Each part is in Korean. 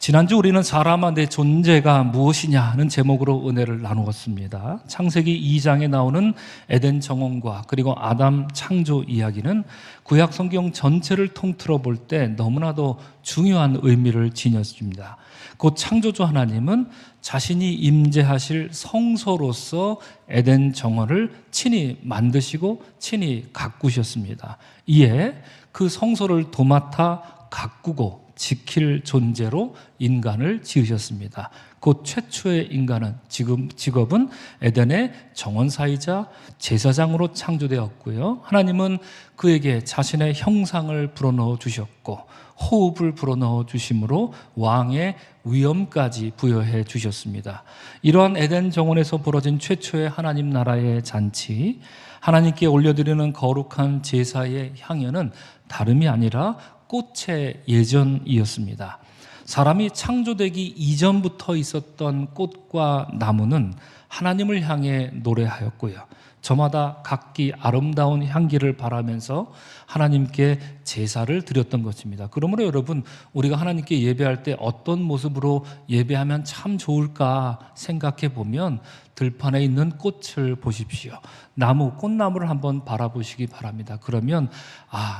지난주 우리는 사람아 내 존재가 무엇이냐 하는 제목으로 은혜를 나누었습니다. 창세기 2장에 나오는 에덴 정원과 그리고 아담 창조 이야기는 구약 성경 전체를 통틀어 볼 때 너무나도 중요한 의미를 지녔습니다. 곧 창조주 하나님은 자신이 임재하실 성소로서 에덴 정원을 친히 만드시고 친히 가꾸셨습니다. 이에 그 성소를 도맡아 가꾸고 지킬 존재로 인간을 지으셨습니다. 곧 최초의 인간은 직업은 에덴의 정원사이자 제사장으로 창조되었고요. 하나님은 그에게 자신의 형상을 불어넣어 주셨고 호흡을 불어넣어 주심으로 왕의 위엄까지 부여해 주셨습니다. 이러한 에덴 정원에서 벌어진 최초의 하나님 나라의 잔치, 하나님께 올려드리는 거룩한 제사의 향연은 다름이 아니라 꽃의 예전이었습니다. 사람이 창조되기 이전부터 있었던 꽃과 나무는 하나님을 향해 노래하였고요. 저마다 각기 아름다운 향기를 바라면서 하나님께 제사를 드렸던 것입니다. 그러므로 여러분, 우리가 하나님께 예배할 때 어떤 모습으로 예배하면 참 좋을까 생각해 보면 들판에 있는 꽃을 보십시오. 꽃나무를 한번 바라보시기 바랍니다. 그러면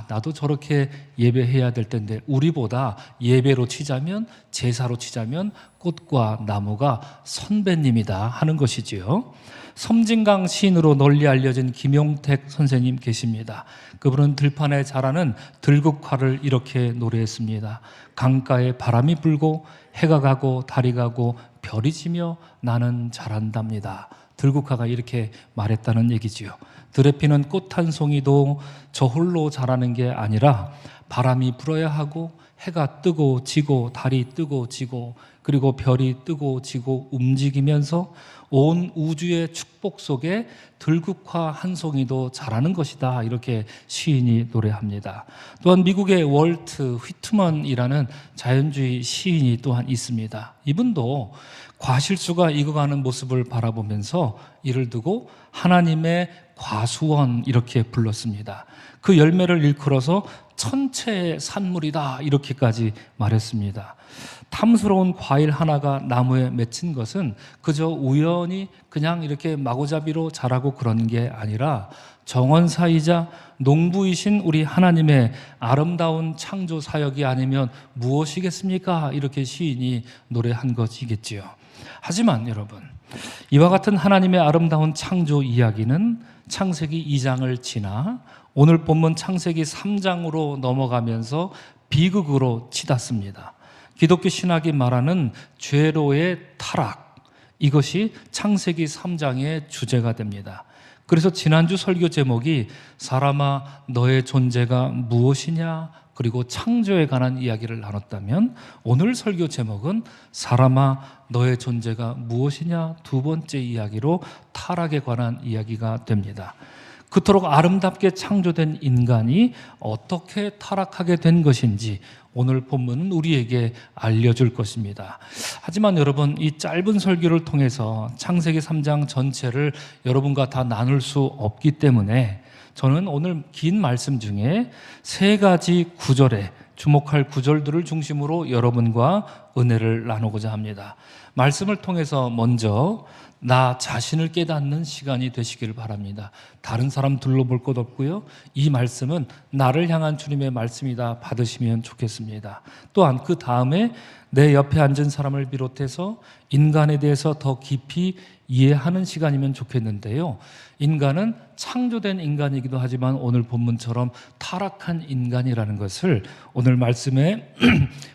나도 저렇게 예배해야 될 텐데, 우리보다 예배로 치자면, 제사로 치자면 꽃과 나무가 선배님이다 하는 것이지요. 섬진강 시인으로 널리 알려진 김용택 선생님 계십니다. 그분은 들판에 자라는 들국화를 이렇게 노래했습니다. 강가에 바람이 불고 해가 가고 달이 가고 별이 지며 나는 자란답니다. 들국화가 이렇게 말했다는 얘기지요. 들에 피는 꽃 한 송이도 저 홀로 자라는 게 아니라 바람이 불어야 하고 해가 뜨고 지고 달이 뜨고 지고 그리고 별이 뜨고 지고 움직이면서 온 우주의 축복 속에 들국화 한 송이도 자라는 것이다, 이렇게 시인이 노래합니다. 또한 미국의 월트 휘트먼이라는 자연주의 시인이 또한 있습니다. 이분도 과실수가 익어가는 모습을 바라보면서 이를 두고 하나님의 과수원 이렇게 불렀습니다. 그 열매를 일컬어서 천체의 산물이다, 이렇게까지 말했습니다. 탐스러운 과일 하나가 나무에 맺힌 것은 그저 우연히 그냥 이렇게 마구잡이로 자라고 그런 게 아니라 정원사이자 농부이신 우리 하나님의 아름다운 창조 사역이 아니면 무엇이겠습니까? 이렇게 시인이 노래한 것이겠지요. 하지만 여러분, 이와 같은 하나님의 아름다운 창조 이야기는 창세기 2장을 지나 오늘 본문 창세기 3장으로 넘어가면서 비극으로 치닫습니다. 기독교 신학이 말하는 죄로의 타락, 이것이 창세기 3장의 주제가 됩니다. 그래서 지난주 설교 제목이 사람아 너의 존재가 무엇이냐, 그리고 창조에 관한 이야기를 나눴다면, 오늘 설교 제목은 사람아 너의 존재가 무엇이냐, 두 번째 이야기로 타락에 관한 이야기가 됩니다. 그토록 아름답게 창조된 인간이 어떻게 타락하게 된 것인지 오늘 본문은 우리에게 알려줄 것입니다. 하지만 여러분, 이 짧은 설교를 통해서 창세기 3장 전체를 여러분과 다 나눌 수 없기 때문에 저는 오늘 긴 말씀 중에 세 가지 구절에 주목할 구절들을 중심으로 여러분과 은혜를 나누고자 합니다. 말씀을 통해서 먼저 나 자신을 깨닫는 시간이 되시길 바랍니다. 다른 사람 둘러볼 것 없고요. 이 말씀은 나를 향한 주님의 말씀이다 받으시면 좋겠습니다. 또한 그 다음에 내 옆에 앉은 사람을 비롯해서 인간에 대해서 더 깊이 이해하는 시간이면 좋겠는데요. 인간은 창조된 인간이기도 하지만 오늘 본문처럼 타락한 인간이라는 것을 오늘 말씀에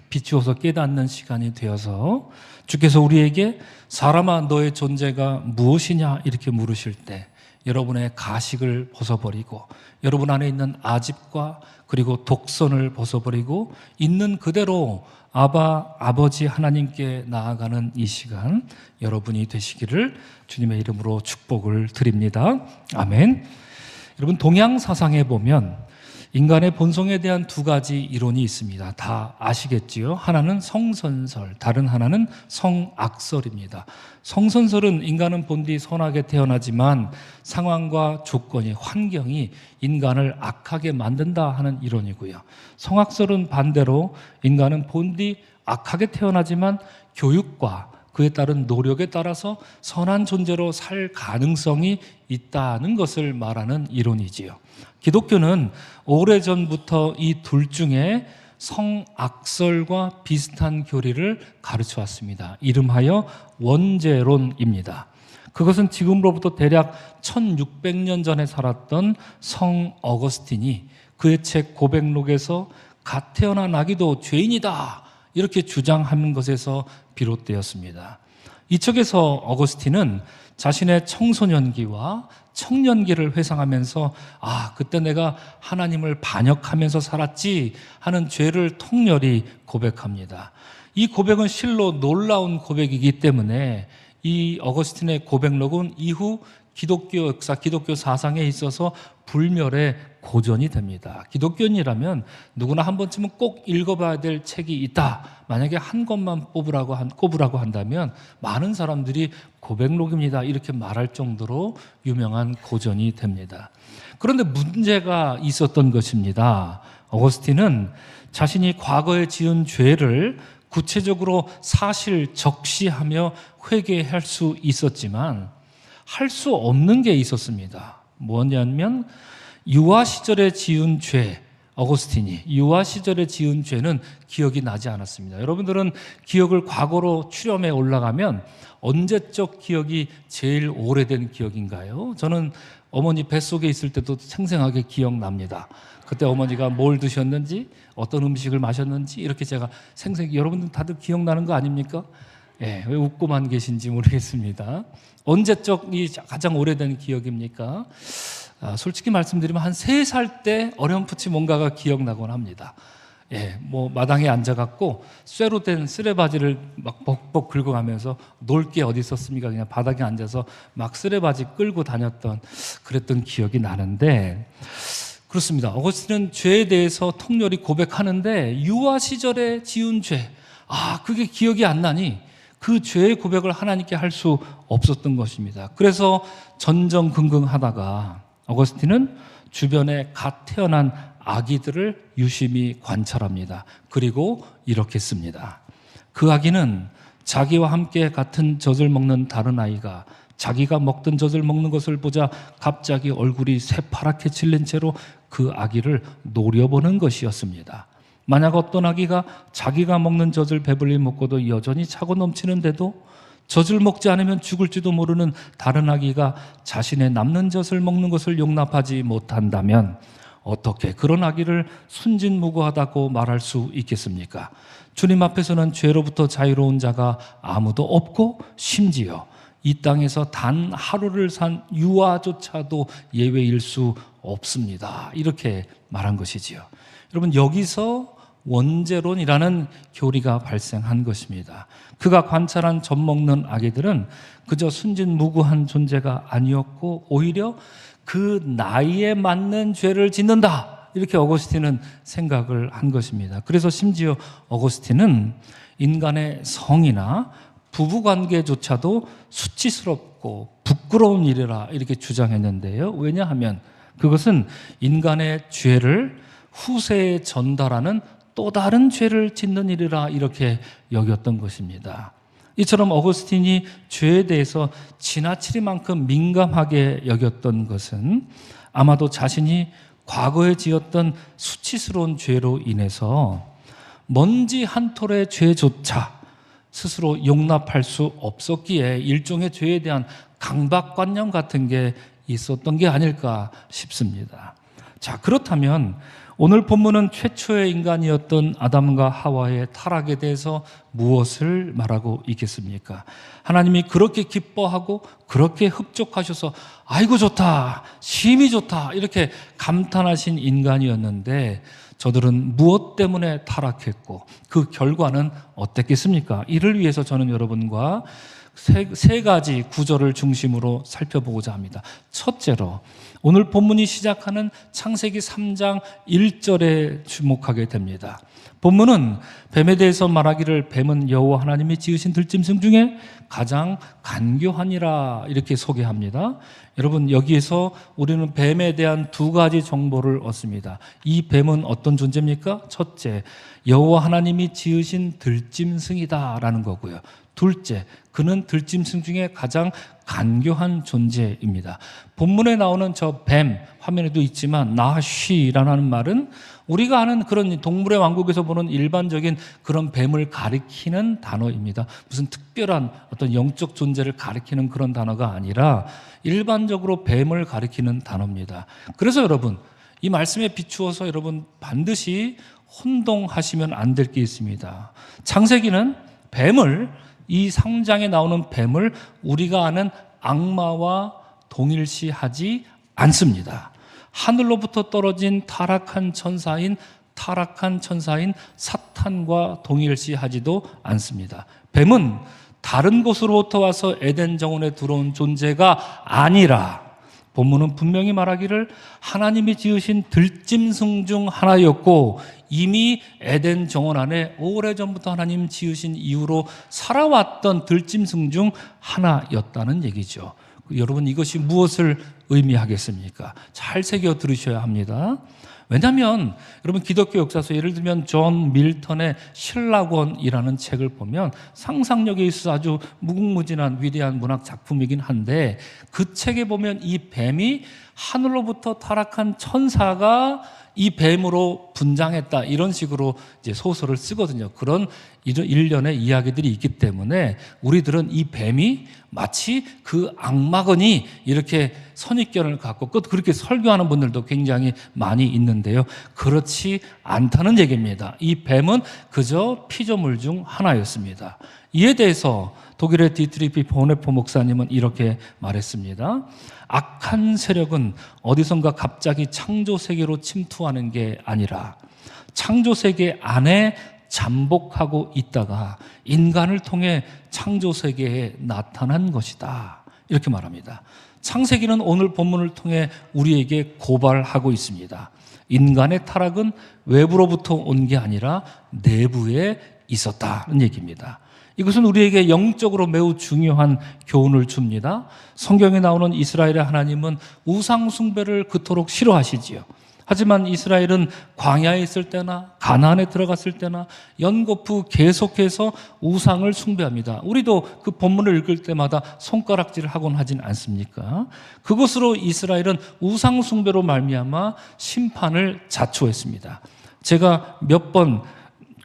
비추어서 깨닫는 시간이 되어서 주께서 우리에게 사람아 너의 존재가 무엇이냐 이렇게 물으실 때 여러분의 가식을 벗어버리고 여러분 안에 있는 아집과 그리고 독선을 벗어버리고 있는 그대로 아버지 하나님께 나아가는 이 시간 여러분이 되시기를 주님의 이름으로 축복을 드립니다. 아멘. 여러분, 동양 사상에 보면 인간의 본성에 대한 두 가지 이론이 있습니다. 다 아시겠지요? 하나는 성선설, 다른 하나는 성악설입니다. 성선설은 인간은 본디 선하게 태어나지만 상황과 조건이, 환경이 인간을 악하게 만든다 하는 이론이고요. 성악설은 반대로 인간은 본디 악하게 태어나지만 교육과 그에 따른 노력에 따라서 선한 존재로 살 가능성이 있다는 것을 말하는 이론이지요. 기독교는 오래전부터 이 둘 중에 성악설과 비슷한 교리를 가르쳐 왔습니다. 이름하여 원죄론입니다. 그것은 지금으로부터 대략 1600년 전에 살았던 성 어거스틴이 그의 책 고백록에서 갓 태어난 아기도 죄인이다 이렇게 주장하는 것에서 비롯되었습니다. 이 책에서 어거스틴은 자신의 청소년기와 청년기를 회상하면서 그때 내가 하나님을 반역하면서 살았지 하는 죄를 통렬히 고백합니다. 이 고백은 실로 놀라운 고백이기 때문에 이 어거스틴의 고백록은 이후 기독교 역사, 기독교 사상에 있어서 불멸의 고전이 됩니다. 기독교인이라면 누구나 한 번쯤은 꼭 읽어봐야 될 책이 있다. 만약에 한 권만 꼽으라고 한다면 많은 사람들이 고백록입니다. 이렇게 말할 정도로 유명한 고전이 됩니다. 그런데 문제가 있었던 것입니다. 어거스틴은 자신이 과거에 지은 죄를 구체적으로 사실 적시하며 회개할 수 있었지만 할 수 없는 게 있었습니다. 뭐냐면 유아 시절에 지은 죄, 어거스틴이 유아 시절에 지은 죄는 기억이 나지 않았습니다. 여러분들은 기억을 과거로 추렴해 올라가면 언제적 기억이 제일 오래된 기억인가요? 저는 어머니 뱃속에 있을 때도 생생하게 기억납니다. 그때 어머니가 뭘 드셨는지 어떤 음식을 마셨는지 이렇게 제가 여러분들 다들 기억나는 거 아닙니까? 왜 웃고만 계신지 모르겠습니다. 언제적이 가장 오래된 기억입니까? 솔직히 말씀드리면 한 3살 때 어렴풋이 뭔가가 기억나곤 합니다. 마당에 앉아갖고 쇠로 된 쓰레바지를 막 벅벅 긁어가면서 놀 게 어디 있었습니까? 그냥 바닥에 앉아서 막 쓰레바지 끌고 다녔던 그랬던 기억이 나는데 그렇습니다. 어거스틴은 죄에 대해서 통렬히 고백하는데 유아 시절에 지은 죄, 그게 기억이 안 나니 그 죄의 고백을 하나님께 할 수 없었던 것입니다. 그래서 전전긍긍하다가 어거스틴은 주변에 갓 태어난 아기들을 유심히 관찰합니다. 그리고 이렇게 씁니다. 그 아기는 자기와 함께 같은 젖을 먹는 다른 아이가 자기가 먹던 젖을 먹는 것을 보자 갑자기 얼굴이 새파랗게 질린 채로 그 아기를 노려보는 것이었습니다. 만약 어떤 아기가 자기가 먹는 젖을 배불리 먹고도 여전히 차고 넘치는데도 젖을 먹지 않으면 죽을지도 모르는 다른 아기가 자신의 남는 젖을 먹는 것을 용납하지 못한다면 어떻게 그런 아기를 순진무구하다고 말할 수 있겠습니까? 주님 앞에서는 죄로부터 자유로운 자가 아무도 없고 심지어 이 땅에서 단 하루를 산 유아조차도 예외일 수 없습니다. 이렇게 말한 것이지요. 여러분, 여기서 원죄론이라는 교리가 발생한 것입니다. 그가 관찰한 젖 먹는 아기들은 그저 순진무구한 존재가 아니었고 오히려 그 나이에 맞는 죄를 짓는다. 이렇게 어거스틴은 생각을 한 것입니다. 그래서 심지어 어거스틴은 인간의 성이나 부부관계조차도 수치스럽고 부끄러운 일이라 이렇게 주장했는데요. 왜냐하면 그것은 인간의 죄를 후세에 전달하는 또 다른 죄를 짓는 일이라 이렇게 여겼던 것입니다. 이처럼 어거스틴이 죄에 대해서 지나치리만큼 민감하게 여겼던 것은 아마도 자신이 과거에 지었던 수치스러운 죄로 인해서 먼지 한 톨의 죄조차 스스로 용납할 수 없었기에 일종의 죄에 대한 강박관념 같은 게 있었던 게 아닐까 싶습니다. 자, 그렇다면 오늘 본문은 최초의 인간이었던 아담과 하와의 타락에 대해서 무엇을 말하고 있겠습니까? 하나님이 그렇게 기뻐하고 그렇게 흡족하셔서 아이고 좋다, 심히 좋다 이렇게 감탄하신 인간이었는데 저들은 무엇 때문에 타락했고 그 결과는 어땠겠습니까? 이를 위해서 저는 여러분과 세 가지 구절을 중심으로 살펴보고자 합니다. 첫째로 오늘 본문이 시작하는 창세기 3장 1절에 주목하게 됩니다. 본문은 뱀에 대해서 말하기를 뱀은 여호와 하나님이 지으신 들짐승 중에 가장 간교하니라 이렇게 소개합니다. 여러분, 여기에서 우리는 뱀에 대한 두 가지 정보를 얻습니다. 이 뱀은 어떤 존재입니까? 첫째, 여호와 하나님이 지으신 들짐승이다라는 거고요. 둘째, 그는 들짐승 중에 가장 간교한 존재입니다. 본문에 나오는 저 뱀, 화면에도 있지만 나쉬라는 말은 우리가 아는 그런 동물의 왕국에서 보는 일반적인 그런 뱀을 가리키는 단어입니다. 무슨 특별한 어떤 영적 존재를 가리키는 그런 단어가 아니라 일반적으로 뱀을 가리키는 단어입니다. 그래서 여러분, 이 말씀에 비추어서 여러분 반드시 혼동하시면 안 될 게 있습니다. 창세기는 뱀을, 이 상장에 나오는 뱀을 우리가 아는 악마와 동일시하지 않습니다. 하늘로부터 떨어진 타락한 천사인 사탄과 동일시하지도 않습니다. 뱀은 다른 곳으로부터 와서 에덴 정원에 들어온 존재가 아니라 본문은 분명히 말하기를 하나님이 지으신 들짐승 중 하나였고 이미 에덴 정원 안에 오래전부터 하나님 지으신 이후로 살아왔던 들짐승 중 하나였다는 얘기죠. 여러분, 이것이 무엇을 의미하겠습니까? 잘 새겨 들으셔야 합니다. 왜냐하면 여러분, 기독교 역사서 예를 들면 존 밀턴의 신라권이라는 책을 보면 상상력에 있어서 아주 무궁무진한 위대한 문학 작품이긴 한데 그 책에 보면 이 뱀이 하늘로부터 타락한 천사가 이 뱀으로 분장했다 이런 식으로 이제 소설을 쓰거든요. 그런 일련의 이야기들이 있기 때문에 우리들은 이 뱀이 마치 그 악마건이 이렇게 선입견을 갖고 그렇게 설교하는 분들도 굉장히 많이 있는데요. 그렇지 않다는 얘기입니다. 이 뱀은 그저 피조물 중 하나였습니다. 이에 대해서 독일의 디트리히 보네포 목사님은 이렇게 말했습니다. 악한 세력은 어디선가 갑자기 창조 세계로 침투하는 게 아니라 창조 세계 안에 잠복하고 있다가 인간을 통해 창조 세계에 나타난 것이다. 이렇게 말합니다. 창세기는 오늘 본문을 통해 우리에게 고발하고 있습니다. 인간의 타락은 외부로부터 온 게 아니라 내부에 있었다는 얘기입니다. 이것은 우리에게 영적으로 매우 중요한 교훈을 줍니다. 성경에 나오는 이스라엘의 하나님은 우상 숭배를 그토록 싫어하시지요. 하지만 이스라엘은 광야에 있을 때나 가나안에 들어갔을 때나 연거푸 계속해서 우상을 숭배합니다. 우리도 그 본문을 읽을 때마다 손가락질을 하곤 하진 않습니까? 그것으로 이스라엘은 우상 숭배로 말미암아 심판을 자초했습니다. 제가 몇 번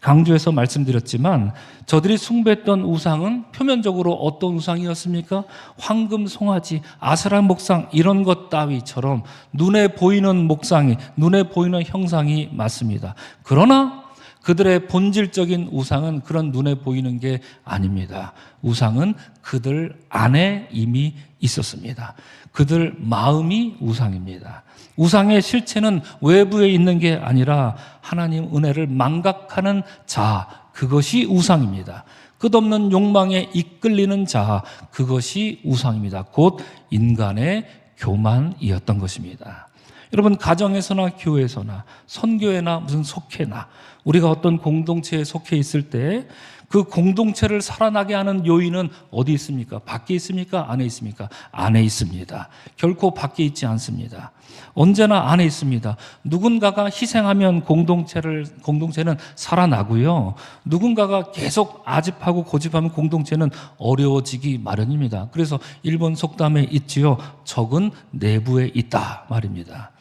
강조해서 말씀드렸지만 저들이 숭배했던 우상은 표면적으로 어떤 우상이었습니까? 황금, 송아지, 아세라 목상 이런 것 따위처럼 눈에 보이는 목상이, 눈에 보이는 형상이 맞습니다. 그러나 그들의 본질적인 우상은 그런 눈에 보이는 게 아닙니다. 우상은 그들 안에 이미 있었습니다. 그들 마음이 우상입니다. 우상의 실체는 외부에 있는 게 아니라 하나님 은혜를 망각하는 자, 그것이 우상입니다. 끝없는 욕망에 이끌리는 자, 그것이 우상입니다. 곧 인간의 교만이었던 것입니다. 여러분, 가정에서나 교회에서나 선교회나 무슨 속회나 우리가 어떤 공동체에 속해 있을 때 그 공동체를 살아나게 하는 요인은 어디 있습니까? 밖에 있습니까? 안에 있습니까? 안에 있습니다. 결코 밖에 있지 않습니다. 언제나 안에 있습니다. 누군가가 희생하면 공동체는 살아나고요. 누군가가 계속 아집하고 고집하면 공동체는 어려워지기 마련입니다. 그래서 일본 속담에 있지요. 적은 내부에 있다 말입니다.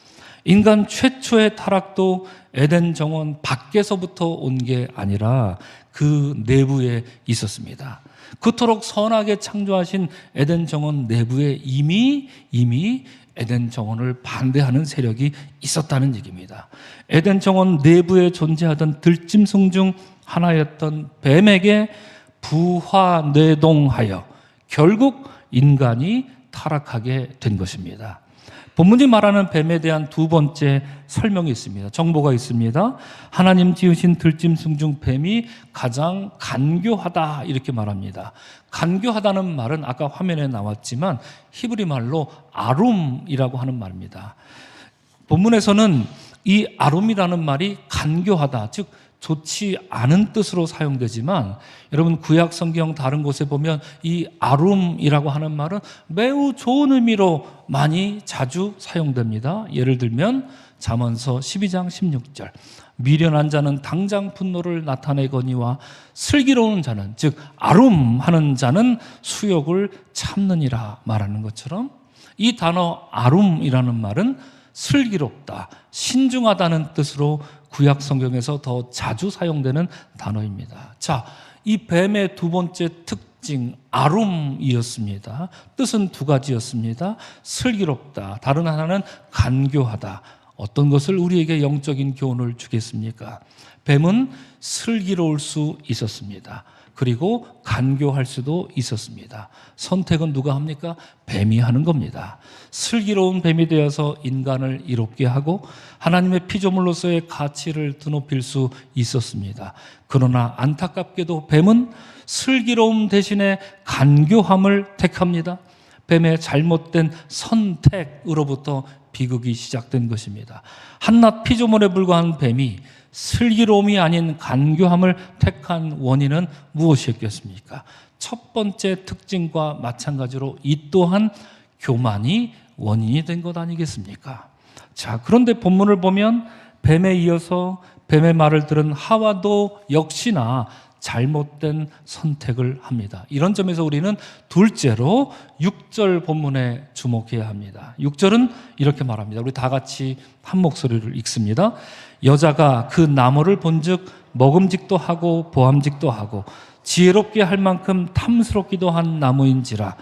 인간 최초의 타락도 에덴 정원 밖에서부터 온 게 아니라 그 내부에 있었습니다. 그토록 선하게 창조하신 에덴 정원 내부에 이미 에덴 정원을 반대하는 세력이 있었다는 얘기입니다. 에덴 정원 내부에 존재하던 들짐승 중 하나였던 뱀에게 부화뇌동하여 결국 인간이 타락하게 된 것입니다. 본문이 말하는 뱀에 대한 두 번째 설명이 있습니다. 정보가 있습니다. 하나님 지으신 들짐승 중 뱀이 가장 간교하다 이렇게 말합니다. 간교하다는 말은 아까 화면에 나왔지만 히브리 말로 아룸이라고 하는 말입니다. 본문에서는 이 아룸이라는 말이 간교하다, 즉 좋지 않은 뜻으로 사용되지만 여러분 구약 성경 다른 곳에 보면 이 아룸이라고 하는 말은 매우 좋은 의미로 많이 자주 사용됩니다. 예를 들면 잠언서 12장 16절 미련한 자는 당장 분노를 나타내거니와 슬기로운 자는 즉 아룸하는 자는 수욕을 참느니라 말하는 것처럼 이 단어 아룸이라는 말은 슬기롭다, 신중하다는 뜻으로 구약 성경에서 더 자주 사용되는 단어입니다. 자, 이 뱀의 두 번째 특징 아룸이었습니다. 뜻은 두 가지였습니다. 슬기롭다, 다른 하나는 간교하다. 어떤 것을 우리에게 영적인 교훈을 주겠습니까? 뱀은 슬기로울 수 있었습니다. 그리고 간교할 수도 있었습니다. 선택은 누가 합니까? 뱀이 하는 겁니다. 슬기로운 뱀이 되어서 인간을 이롭게 하고 하나님의 피조물로서의 가치를 드높일 수 있었습니다. 그러나 안타깝게도 뱀은 슬기로움 대신에 간교함을 택합니다. 뱀의 잘못된 선택으로부터 비극이 시작된 것입니다. 한낱 피조물에 불과한 뱀이 슬기로움이 아닌 간교함을 택한 원인은 무엇이었겠습니까? 첫 번째 특징과 마찬가지로 이 또한 교만이 원인이 된 것 아니겠습니까? 자, 그런데 본문을 보면 뱀에 이어서 뱀의 말을 들은 하와도 역시나 잘못된 선택을 합니다. 이런 점에서 우리는 둘째로 6절 본문에 주목해야 합니다. 6절은 이렇게 말합니다. 우리 다 같이 한 목소리를 읽습니다. 여자가 그 나무를 본즉 먹음직도 하고 보암직도 하고 지혜롭게 할 만큼 탐스럽기도 한 나무인지라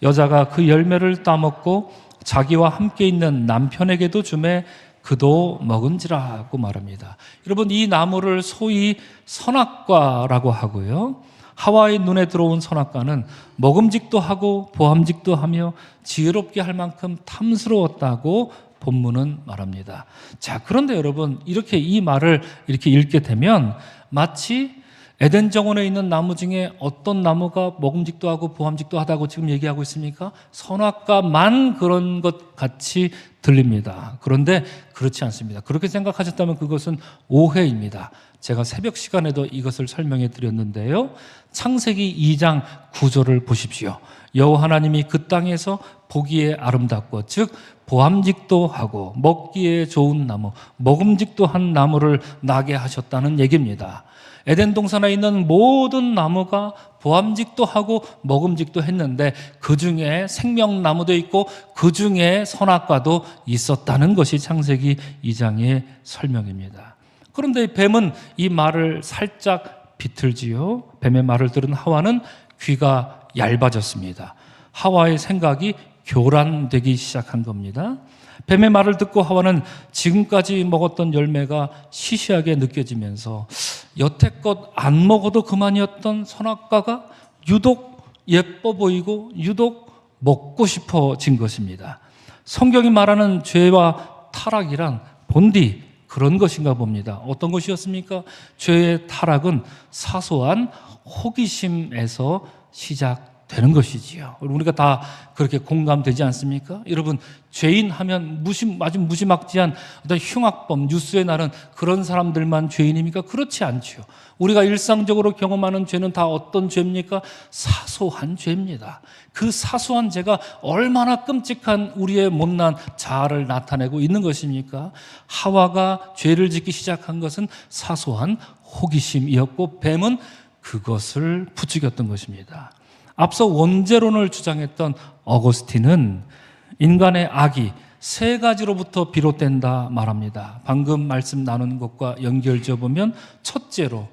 여자가 그 열매를 따먹고 자기와 함께 있는 남편에게도 주매 그도 먹은지라고 말합니다. 여러분, 이 나무를 소위 선악과라고 하고요. 하와의 눈에 들어온 선악과는 먹음직도 하고 보암직도 하며 지혜롭게 할 만큼 탐스러웠다고 본문은 말합니다. 자, 그런데 여러분, 이렇게 이 말을 이렇게 읽게 되면 마치 에덴 정원에 있는 나무 중에 어떤 나무가 먹음직도 하고 보암직도 하다고 지금 얘기하고 있습니까? 선악과만 그런 것 같이 들립니다. 그런데 그렇지 않습니다. 그렇게 생각하셨다면 그것은 오해입니다. 제가 새벽 시간에도 이것을 설명해 드렸는데요. 창세기 2장 9절을 보십시오. 여호와 하나님이 그 땅에서 보기에 아름답고 즉 보암직도 하고 먹기에 좋은 나무, 먹음직도 한 나무를 나게 하셨다는 얘기입니다. 에덴 동산에 있는 모든 나무가 보암직도 하고 먹음직도 했는데 그 중에 생명나무도 있고 그 중에 선악과도 있었다는 것이 창세기 2장의 설명입니다. 그런데 뱀은 이 말을 살짝 비틀지요. 뱀의 말을 들은 하와는 귀가 얇아졌습니다. 하와의 생각이 교란되기 시작한 겁니다. 뱀의 말을 듣고 하와는 지금까지 먹었던 열매가 시시하게 느껴지면서 여태껏 안 먹어도 그만이었던 선악과가 유독 예뻐 보이고 유독 먹고 싶어진 것입니다. 성경이 말하는 죄와 타락이란 본디 그런 것인가 봅니다. 어떤 것이었습니까? 죄의 타락은 사소한 호기심에서 시작되는 것이지요. 우리가 다 그렇게 공감되지 않습니까? 여러분, 죄인 하면 아주 무지막지한 어떤 흉악범, 뉴스에 나는 그런 사람들만 죄인입니까? 그렇지 않죠. 우리가 일상적으로 경험하는 죄는 다 어떤 죄입니까? 사소한 죄입니다. 그 사소한 죄가 얼마나 끔찍한 우리의 못난 자아를 나타내고 있는 것입니까? 하와가 죄를 짓기 시작한 것은 사소한 호기심이었고 뱀은 그것을 부추겼던 것입니다. 앞서 원죄론을 주장했던 어거스틴은 인간의 악이 세 가지로부터 비롯된다 말합니다. 방금 말씀 나눈 것과 연결지어 보면 첫째로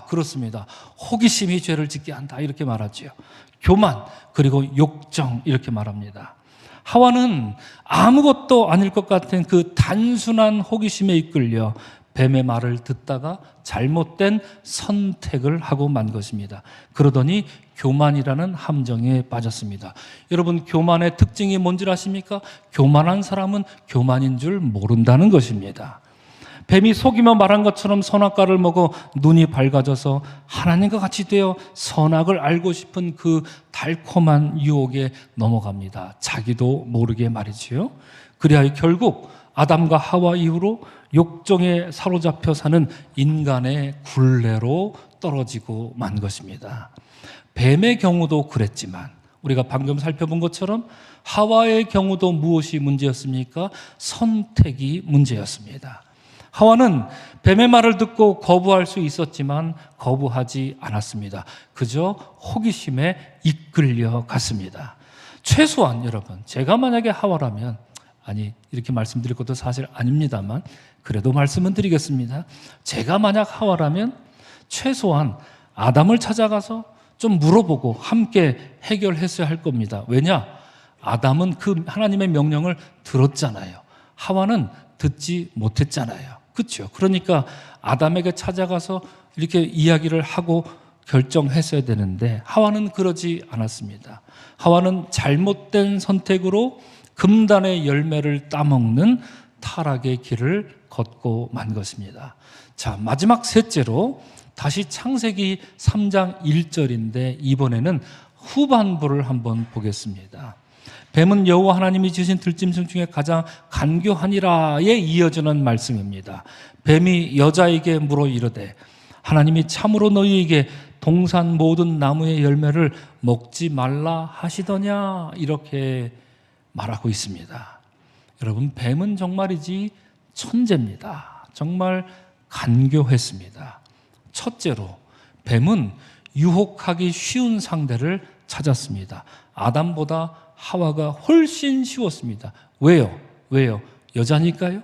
그렇습니다. 호기심이 죄를 짓게 한다 이렇게 말하죠. 교만 그리고 욕정 이렇게 말합니다. 하와는 아무것도 아닐 것 같은 그 단순한 호기심에 이끌려 뱀의 말을 듣다가 잘못된 선택을 하고 만 것입니다. 그러더니 교만이라는 함정에 빠졌습니다. 여러분, 교만의 특징이 뭔지 아십니까? 교만한 사람은 교만인 줄 모른다는 것입니다. 뱀이 속이며 말한 것처럼 선악과를 먹어 눈이 밝아져서 하나님과 같이 되어 선악을 알고 싶은 그 달콤한 유혹에 넘어갑니다. 자기도 모르게 말이지요. 그리하여 결국 아담과 하와 이후로 욕정에 사로잡혀 사는 인간의 굴레로 떨어지고 만 것입니다. 뱀의 경우도 그랬지만 우리가 방금 살펴본 것처럼 하와의 경우도 무엇이 문제였습니까? 선택이 문제였습니다. 하와는 뱀의 말을 듣고 거부할 수 있었지만 거부하지 않았습니다. 그저 호기심에 이끌려 갔습니다. 최소한 여러분, 제가 만약에 하와라면, 아니 이렇게 말씀드릴 것도 사실 아닙니다만 그래도 말씀은 드리겠습니다. 제가 만약 하와라면 최소한 아담을 찾아가서 좀 물어보고 함께 해결했어야 할 겁니다. 왜냐? 아담은 그 하나님의 명령을 들었잖아요. 하와는 듣지 못했잖아요. 그렇죠? 그러니까 아담에게 찾아가서 이렇게 이야기를 하고 결정했어야 되는데 하와는 그러지 않았습니다. 하와는 잘못된 선택으로 금단의 열매를 따먹는 타락의 길을 걷고 만 것입니다. 자, 마지막 셋째로 다시 창세기 3장 1절인데 이번에는 후반부를 한번 보겠습니다. 뱀은 여호와 하나님이 지으신 들짐승 중에 가장 간교하니라에 이어지는 말씀입니다. 뱀이 여자에게 물어 이르되 하나님이 참으로 너희에게 동산 모든 나무의 열매를 먹지 말라 하시더냐, 이렇게 말하고 있습니다. 여러분, 뱀은 정말이지 천재입니다. 정말 간교했습니다. 첫째로 뱀은 유혹하기 쉬운 상대를 찾았습니다. 아담보다 하와가 훨씬 쉬웠습니다. 왜요? 여자니까요?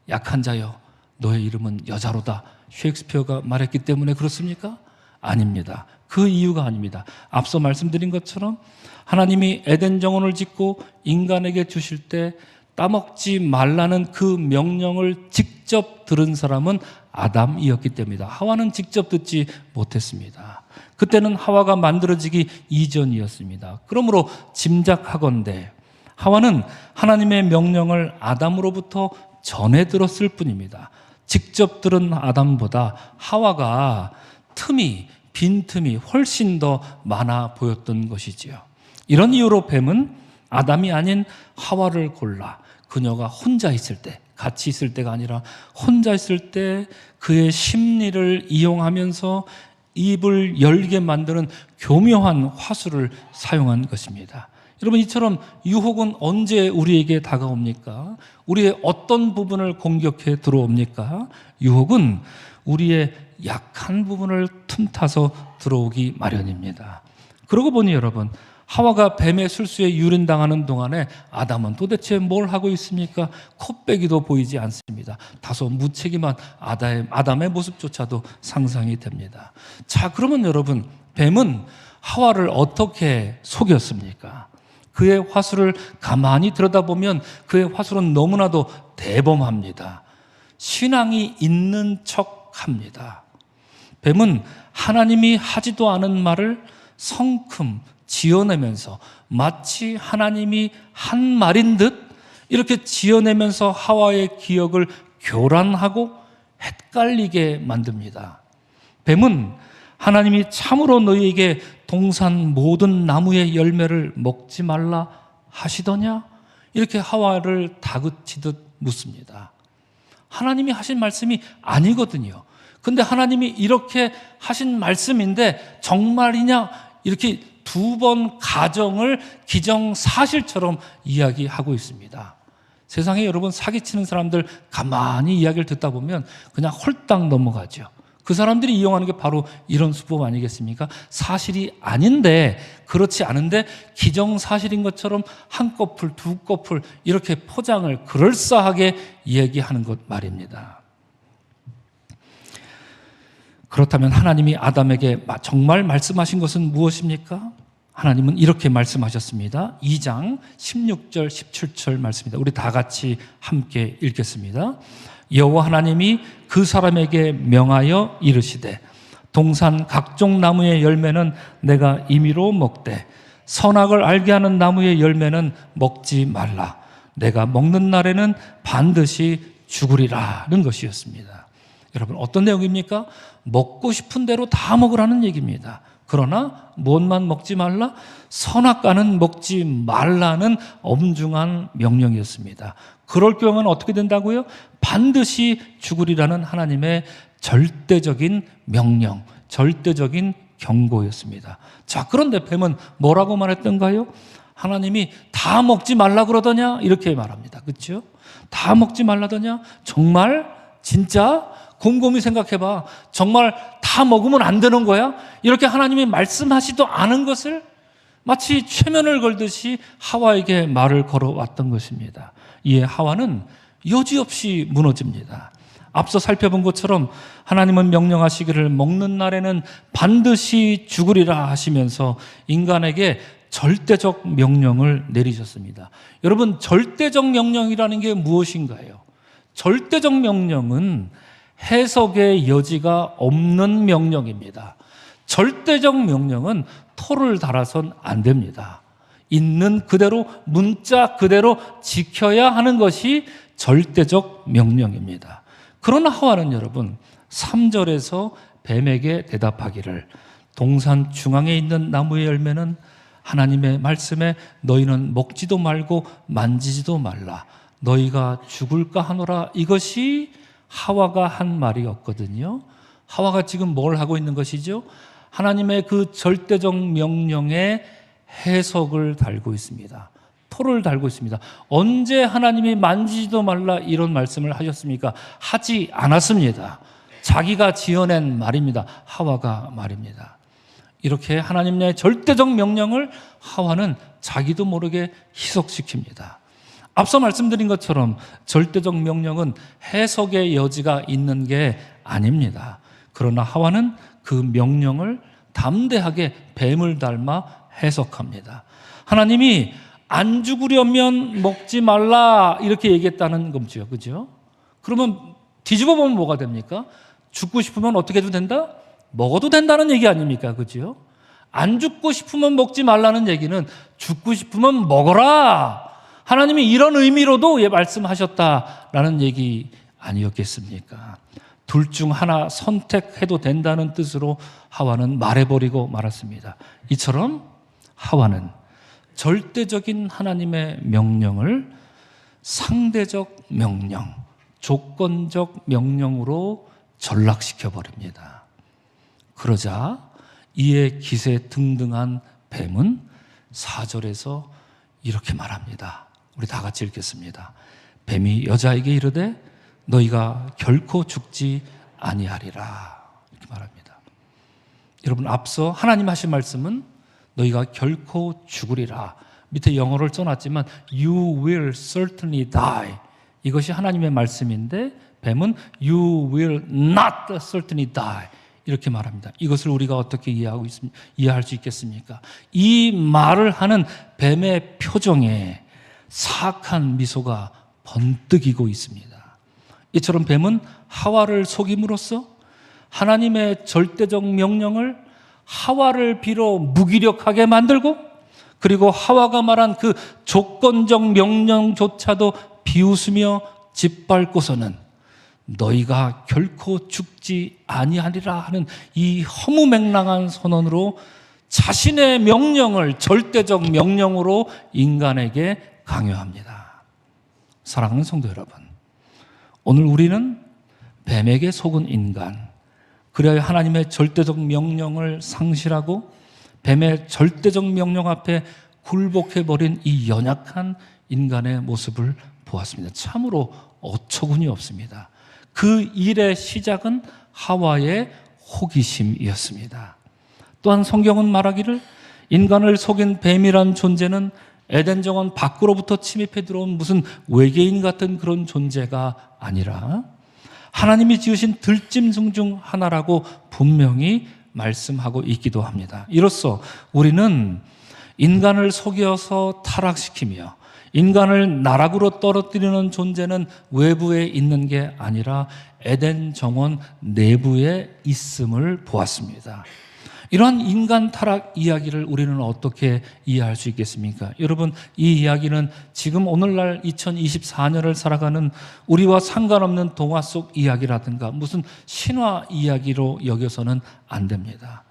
약한 자여, 너의 이름은 여자로다. 셰익스피어가 말했기 때문에 그렇습니까? 아닙니다. 그 이유가 아닙니다. 앞서 말씀드린 것처럼 하나님이 에덴 정원을 짓고 인간에게 주실 때 따먹지 말라는 그 명령을 직접 들은 사람은 아담이었기 때문이다. 하와는 직접 듣지 못했습니다. 그때는 하와가 만들어지기 이전이었습니다. 그러므로 짐작하건대 하와는 하나님의 명령을 아담으로부터 전해 들었을 뿐입니다. 직접 들은 아담보다 하와가 빈틈이 훨씬 더 많아 보였던 것이지요. 이런 이유로 뱀은 아담이 아닌 하와를 골라 그녀가 혼자 있을 때, 같이 있을 때가 아니라 혼자 있을 때 그의 심리를 이용하면서 입을 열게 만드는 교묘한 화술을 사용한 것입니다. 여러분, 이처럼 유혹은 언제 우리에게 다가옵니까? 우리의 어떤 부분을 공격해 들어옵니까? 유혹은 우리의 약한 부분을 틈타서 들어오기 마련입니다. 그러고 보니 여러분, 하와가 뱀의 술수에 유린당하는 동안에 아담은 도대체 뭘 하고 있습니까? 코빼기도 보이지 않습니다. 다소 무책임한 아담의 모습조차도 상상이 됩니다. 자, 그러면 여러분, 뱀은 하와를 어떻게 속였습니까? 그의 화술을 가만히 들여다보면 그의 화술은 너무나도 대범합니다. 신앙이 있는 척합니다. 뱀은 하나님이 하지도 않은 말을 성큼 지어내면서 마치 하나님이 한 말인 듯 이렇게 지어내면서 하와의 기억을 교란하고 헷갈리게 만듭니다. 뱀은 하나님이 참으로 너희에게 동산 모든 나무의 열매를 먹지 말라 하시더냐? 이렇게 하와를 다그치듯 묻습니다. 하나님이 하신 말씀이 아니거든요. 근데 하나님이 이렇게 하신 말씀인데 정말이냐? 이렇게 두 번 가정을 기정사실처럼 이야기하고 있습니다. 세상에 여러분, 사기치는 사람들 가만히 이야기를 듣다 보면 그냥 홀딱 넘어가죠. 그 사람들이 이용하는 게 바로 이런 수법 아니겠습니까? 사실이 아닌데, 그렇지 않은데 기정사실인 것처럼 한꺼풀 두 꺼풀 이렇게 포장을 그럴싸하게 얘기하는 것 말입니다. 그렇다면 하나님이 아담에게 정말 말씀하신 것은 무엇입니까? 하나님은 이렇게 말씀하셨습니다. 2장 16절 17절 말씀입니다. 우리 다 같이 함께 읽겠습니다. 여호와 하나님이 그 사람에게 명하여 이르시되 동산 각종 나무의 열매는 내가 임의로 먹되 선악을 알게 하는 나무의 열매는 먹지 말라. 내가 먹는 날에는 반드시 죽으리라는 것이었습니다. 여러분, 어떤 내용입니까? 먹고 싶은 대로 다 먹으라는 얘기입니다. 그러나 무엇만 먹지 말라? 선악과는 먹지 말라는 엄중한 명령이었습니다. 그럴 경우는 어떻게 된다고요? 반드시 죽으리라는 하나님의 절대적인 명령, 절대적인 경고였습니다. 자, 그런데 뱀은 뭐라고 말했던가요? 하나님이 다 먹지 말라 그러더냐? 이렇게 말합니다. 그렇죠? 다 먹지 말라더냐? 정말? 진짜? 곰곰이 생각해봐. 정말 다 먹으면 안 되는 거야? 이렇게 하나님이 말씀하시도 않은 것을 마치 최면을 걸듯이 하와에게 말을 걸어왔던 것입니다. 이에 하와는 여지없이 무너집니다. 앞서 살펴본 것처럼 하나님은 명령하시기를 먹는 날에는 반드시 죽으리라 하시면서 인간에게 절대적 명령을 내리셨습니다. 여러분, 절대적 명령이라는 게 무엇인가요? 절대적 명령은 해석의 여지가 없는 명령입니다. 절대적 명령은 토를 달아선 안 됩니다. 있는 그대로, 문자 그대로 지켜야 하는 것이 절대적 명령입니다. 그러나 하와는 여러분, 3절에서 뱀에게 대답하기를 동산 중앙에 있는 나무의 열매는 하나님의 말씀에 너희는 먹지도 말고 만지지도 말라. 너희가 죽을까 하노라. 이것이 하와가 한 말이었거든요. 하와가 지금 뭘 하고 있는 것이죠? 하나님의 그 절대적 명령에 해석을 달고 있습니다. 토를 달고 있습니다. 언제 하나님이 만지지도 말라 이런 말씀을 하셨습니까? 하지 않았습니다. 자기가 지어낸 말입니다. 하와가 말입니다. 이렇게 하나님의 절대적 명령을 하와는 자기도 모르게 희석시킵니다. 앞서 말씀드린 것처럼 절대적 명령은 해석의 여지가 있는 게 아닙니다. 그러나 하와는 그 명령을 담대하게 뱀을 닮아 해석합니다. 하나님이 안 죽으려면 먹지 말라 이렇게 얘기했다는 거죠. 그죠? 그러면 뒤집어 보면 뭐가 됩니까? 죽고 싶으면 어떻게 해도 된다? 먹어도 된다는 얘기 아닙니까? 그죠? 안 죽고 싶으면 먹지 말라는 얘기는 죽고 싶으면 먹어라. 하나님이 이런 의미로도 말씀하셨다라는 얘기 아니었겠습니까? 둘 중 하나 선택해도 된다는 뜻으로 하와는 말해버리고 말았습니다. 이처럼 하와는 절대적인 하나님의 명령을 상대적 명령, 조건적 명령으로 전락시켜버립니다. 그러자 이에 기세 등등한 뱀은 4절에서 이렇게 말합니다. 우리 다 같이 읽겠습니다. 뱀이 여자에게 이르되 너희가 결코 죽지 아니하리라 이렇게 말합니다. 여러분, 앞서 하나님 하신 말씀은 너희가 결코 죽으리라. 밑에 영어를 써놨지만 You will certainly die. 이것이 하나님의 말씀인데 뱀은 You will not certainly die. 이렇게 말합니다. 이것을 우리가 어떻게 이해할 수 있겠습니까? 이 말을 하는 뱀의 표정에 사악한 미소가 번뜩이고 있습니다. 이처럼 뱀은 하와를 속임으로써 하나님의 절대적 명령을 하와를 빌어 무기력하게 만들고, 그리고 하와가 말한 그 조건적 명령조차도 비웃으며 짓밟고서는 너희가 결코 죽지 아니하리라 하는 이 허무맹랑한 선언으로 자신의 명령을 절대적 명령으로 인간에게 강요합니다. 사랑하는 성도 여러분, 오늘 우리는 뱀에게 속은 인간, 그래야 하나님의 절대적 명령을 상실하고 뱀의 절대적 명령 앞에 굴복해버린 이 연약한 인간의 모습을 보았습니다. 참으로 어처구니 없습니다. 그 일의 시작은 하와의 호기심이었습니다. 또한 성경은 말하기를 인간을 속인 뱀이란 존재는 에덴 정원 밖으로부터 침입해 들어온 무슨 외계인 같은 그런 존재가 아니라 하나님이 지으신 들짐승 중 하나라고 분명히 말씀하고 있기도 합니다. 이로써 우리는 인간을 속여서 타락시키며 인간을 나락으로 떨어뜨리는 존재는 외부에 있는 게 아니라 에덴 정원 내부에 있음을 보았습니다. 이러한 인간 타락 이야기를 우리는 어떻게 이해할 수 있겠습니까? 여러분, 이 이야기는 지금 오늘날 2024년을 살아가는 우리와 상관없는 동화 속 이야기라든가 무슨 신화 이야기로 여겨서는 안 됩니다.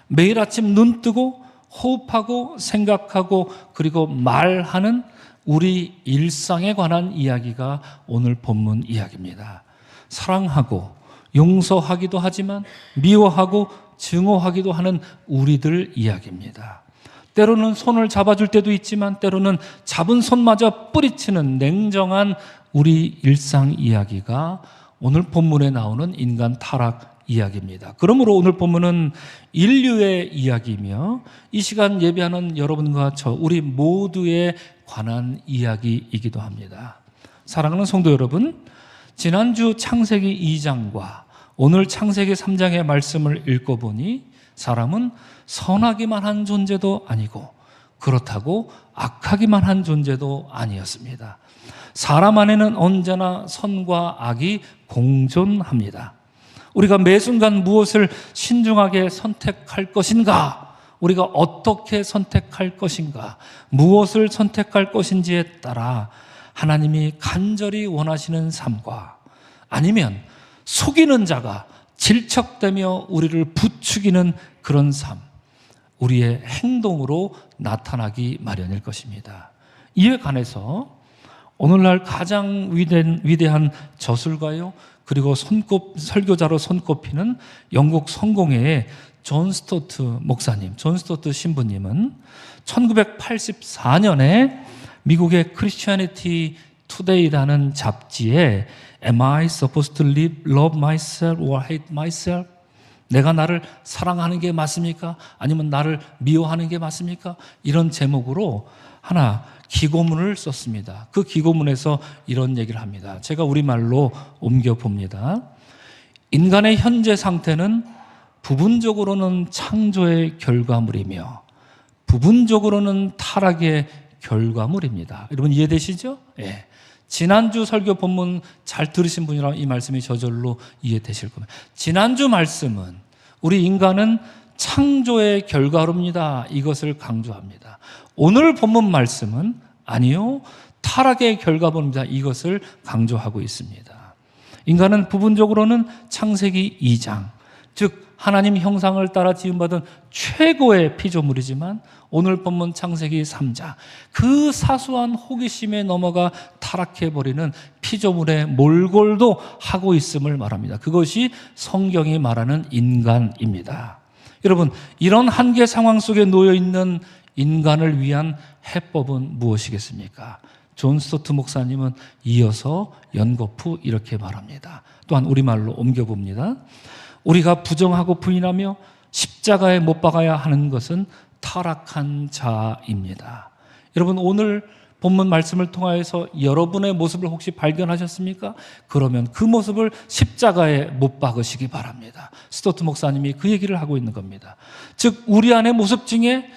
매일 아침 눈 뜨고 호흡하고 생각하고 그리고 말하는 우리 일상에 관한 이야기가 오늘 본문 이야기입니다. 사랑하고 용서하기도 하지만 미워하고 증오하기도 하는 우리들 이야기입니다. 때로는 손을 잡아줄 때도 있지만 때로는 잡은 손마저 뿌리치는 냉정한 우리 일상 이야기가 오늘 본문에 나오는 인간 타락 이야기입니다. 그러므로 오늘 본문은 인류의 이야기이며 이 시간 예배하는 여러분과 저 우리 모두에 관한 이야기이기도 합니다. 사랑하는 성도 여러분, 지난주 창세기 2장과 오늘 창세기 3장의 말씀을 읽어보니 사람은 선하기만 한 존재도 아니고 그렇다고 악하기만 한 존재도 아니었습니다. 사람 안에는 언제나 선과 악이 공존합니다. 우리가 매 순간 무엇을 신중하게 선택할 것인가, 우리가 어떻게 선택할 것인가, 무엇을 선택할 것인지에 따라 하나님이 간절히 원하시는 삶과 아니면 속이는 자가 질척대며 우리를 부추기는 그런 삶, 우리의 행동으로 나타나기 마련일 것입니다. 이에 관해서 오늘날 가장 위대한 저술가요, 그리고 설교자로 손꼽히는 영국 성공회의 존 스토트 목사님, 존 스토트 신부님은 1984년에 미국의 Christianity Today라는 잡지에 Am I supposed to love myself or hate myself? 내가 나를 사랑하는 게 맞습니까? 아니면 나를 미워하는 게 맞습니까? 이런 제목으로 하나 기고문을 썼습니다. 그 기고문에서 이런 얘기를 합니다. 제가 우리말로 옮겨봅니다. 인간의 현재 상태는 부분적으로는 창조의 결과물이며 부분적으로는 타락의 결과물입니다. 여러분 이해되시죠? 예. 지난주 설교 본문 잘 들으신 분이라면 이 말씀이 저절로 이해되실 겁니다. 지난주 말씀은 우리 인간은 창조의 결과로입니다. 이것을 강조합니다. 오늘 본문 말씀은 아니요, 타락의 결과물입니다. 이것을 강조하고 있습니다. 인간은 부분적으로는 창세기 2장, 즉 하나님 형상을 따라 지음받은 최고의 피조물이지만 오늘 본문 창세기 3장, 그 사소한 호기심에 넘어가 타락해버리는 피조물의 몰골도 하고 있음을 말합니다. 그것이 성경이 말하는 인간입니다. 여러분, 이런 한계 상황 속에 놓여있는 인간을 위한 해법은 무엇이겠습니까? 존 스토트 목사님은 이어서 연거푸 이렇게 말합니다. 또한 우리말로 옮겨봅니다. 우리가 부정하고 부인하며 십자가에 못 박아야 하는 것은 타락한 자입니다. 여러분, 오늘 본문 말씀을 통하여서 여러분의 모습을 혹시 발견하셨습니까? 그러면 그 모습을 십자가에 못 박으시기 바랍니다. 스토트 목사님이 그 얘기를 하고 있는 겁니다. 즉 우리 안의 모습 중에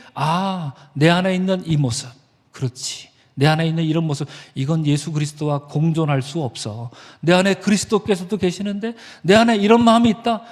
내 안에 있는 이 모습, 그렇지, 내 안에 있는 이런 모습, 이건 예수 그리스도와 공존할 수 없어. 내 안에 그리스도께서도 계시는데 내 안에 이런 마음이 있다?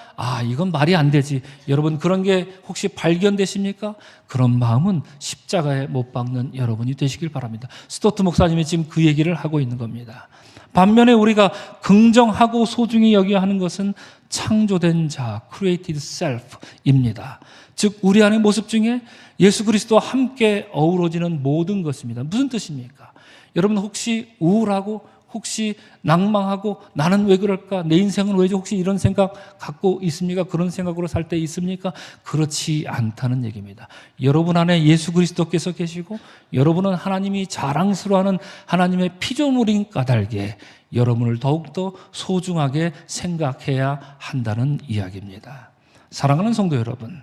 이건 말이 안 되지. 여러분, 그런 게 혹시 발견되십니까? 그런 마음은 십자가에 못 박는 여러분이 되시길 바랍니다. 스토트 목사님이 지금 그 얘기를 하고 있는 겁니다. 반면에 우리가 긍정하고 소중히 여겨야 하는 것은 창조된 자, created self입니다. 즉 우리 안의 모습 중에 예수 그리스도와 함께 어우러지는 모든 것입니다. 무슨 뜻입니까? 여러분 혹시 우울하고 혹시 낭망하고 나는 왜 그럴까? 내 인생은 왜지? 혹시 이런 생각 갖고 있습니까? 그런 생각으로 살 때 있습니까? 그렇지 않다는 얘기입니다. 여러분 안에 예수 그리스도께서 계시고 여러분은 하나님이 자랑스러워하는 하나님의 피조물인 까닭에 여러분을 더욱더 소중하게 생각해야 한다는 이야기입니다. 사랑하는 성도 여러분,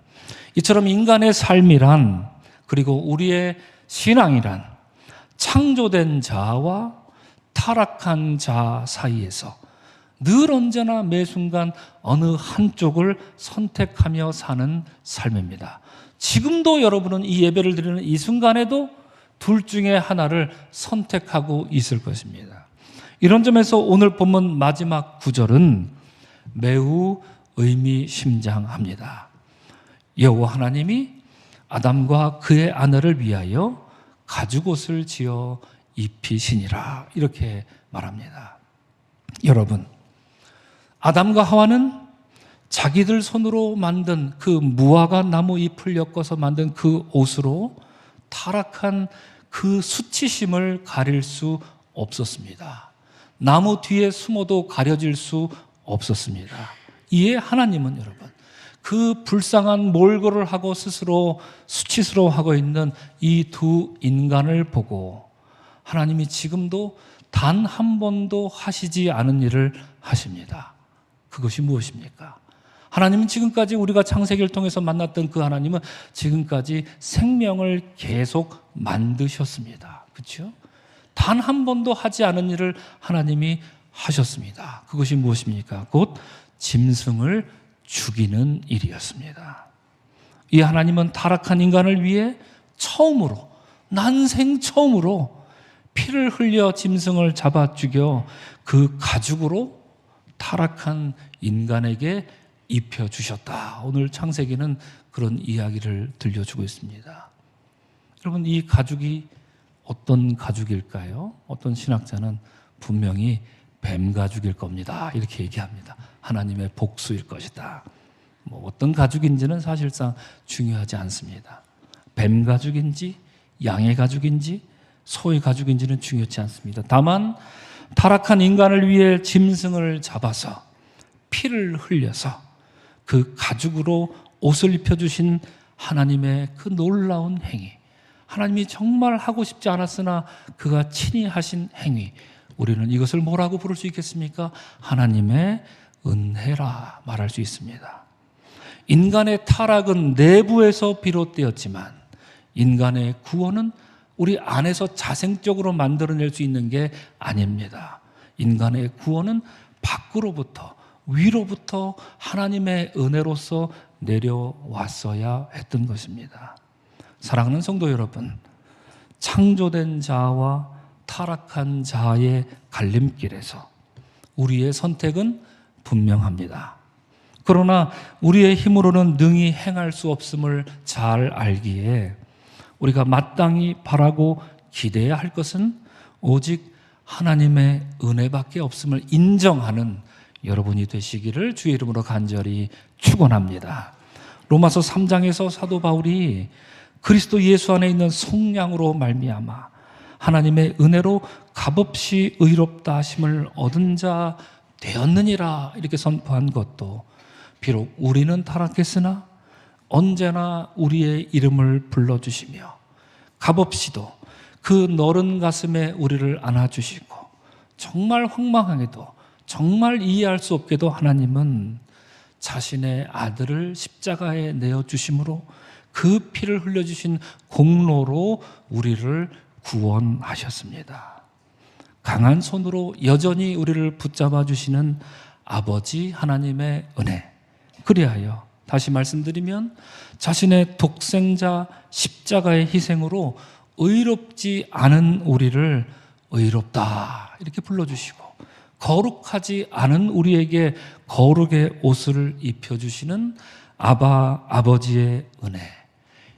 이처럼 인간의 삶이란, 그리고 우리의 신앙이란 창조된 자와 타락한 자 사이에서 늘 언제나 매 순간 어느 한쪽을 선택하며 사는 삶입니다. 지금도 여러분은 이 예배를 드리는 이 순간에도 둘 중에 하나를 선택하고 있을 것입니다. 이런 점에서 오늘 본문 마지막 구절은 매우 의미심장합니다. 여호와 하나님이 아담과 그의 아내를 위하여 가죽옷을 지어 입히시니라, 이렇게 말합니다. 여러분, 아담과 하와는 자기들 손으로 만든 그 무화과 나무 잎을 엮어서 만든 그 옷으로 타락한 그 수치심을 가릴 수 없었습니다. 나무 뒤에 숨어도 가려질 수 없었습니다. 이에 하나님은 여러분, 그 불쌍한 몰골을 하고 스스로 수치스러워하고 있는 이 두 인간을 보고 하나님이 지금도 단 한 번도 하시지 않은 일을 하십니다. 그것이 무엇입니까? 하나님은 지금까지 우리가 창세기를 통해서 만났던 그 하나님은 지금까지 생명을 계속 만드셨습니다. 그렇죠? 단 한 번도 하지 않은 일을 하나님이 하셨습니다. 그것이 무엇입니까? 곧 짐승을 죽이는 일이었습니다. 이 하나님은 타락한 인간을 위해 처음으로, 난생 처음으로 피를 흘려 짐승을 잡아 죽여 그 가죽으로 타락한 인간에게 입혀주셨다. 오늘 창세기는 그런 이야기를 들려주고 있습니다. 여러분, 이 가죽이 어떤 가죽일까요? 어떤 신학자는 분명히 뱀 가죽일 겁니다, 이렇게 얘기합니다. 하나님의 복수일 것이다. 어떤 가죽인지는 사실상 중요하지 않습니다. 뱀 가죽인지 양의 가죽인지 소의 가죽인지는 중요하지 않습니다. 다만 타락한 인간을 위해 짐승을 잡아서 피를 흘려서 그 가죽으로 옷을 입혀주신 하나님의 그 놀라운 행위, 하나님이 정말 하고 싶지 않았으나 그가 친히 하신 행위, 우리는 이것을 뭐라고 부를 수 있겠습니까? 하나님의 은혜라 말할 수 있습니다. 인간의 타락은 내부에서 비롯되었지만 인간의 구원은 우리 안에서 자생적으로 만들어낼 수 있는 게 아닙니다. 인간의 구원은 밖으로부터, 위로부터 하나님의 은혜로서 내려왔어야 했던 것입니다. 사랑하는 성도 여러분, 창조된 자와 타락한 자의 갈림길에서 우리의 선택은 분명합니다. 그러나 우리의 힘으로는 능히 행할 수 없음을 잘 알기에 우리가 마땅히 바라고 기대해야 할 것은 오직 하나님의 은혜밖에 없음을 인정하는 여러분이 되시기를 주의 이름으로 간절히 축원합니다. 로마서 3장에서 사도 바울이 그리스도 예수 안에 있는 속량으로 말미암아 하나님의 은혜로 값없이 의롭다 하심을 얻은 자 되었느니라, 이렇게 선포한 것도 비록 우리는 타락했으나 언제나 우리의 이름을 불러주시며 값없이도 그 너른 가슴에 우리를 안아주시고 정말 황망하게도 정말 이해할 수 없게도 하나님은 자신의 아들을 십자가에 내어주심으로 그 피를 흘려주신 공로로 우리를 구원하셨습니다. 강한 손으로 여전히 우리를 붙잡아 주시는 아버지 하나님의 은혜, 그리하여 다시 말씀드리면 자신의 독생자 십자가의 희생으로 의롭지 않은 우리를 의롭다 이렇게 불러주시고 거룩하지 않은 우리에게 거룩의 옷을 입혀주시는 아버지의 은혜,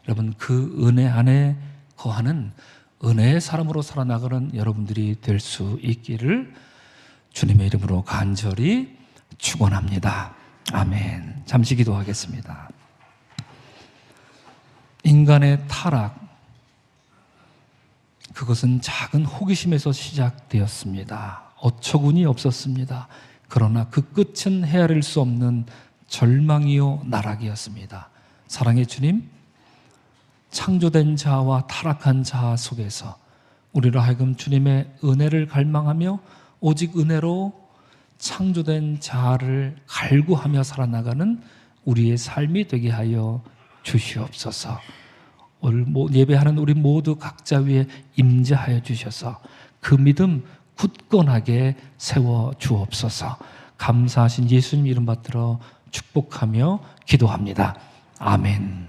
여러분 그 은혜 안에 거하는 은혜의 사람으로 살아나가는 여러분들이 될 수 있기를 주님의 이름으로 간절히 축원합니다. 아멘. 잠시 기도하겠습니다. 인간의 타락, 그것은 작은 호기심에서 시작되었습니다. 어처구니 없었습니다. 그러나 그 끝은 헤아릴 수 없는 절망이요 나락이었습니다. 사랑의 주님, 창조된 자와 타락한 자 속에서 우리로 하여금 주님의 은혜를 갈망하며 오직 은혜로 창조된 자를 갈구하며 살아나가는 우리의 삶이 되게 하여 주시옵소서. 오늘 예배하는 우리 모두 각자 위에 임재하여 주셔서 그 믿음 굳건하게 세워 주옵소서. 감사하신 예수님 이름 받들어 축복하며 기도합니다. 아멘.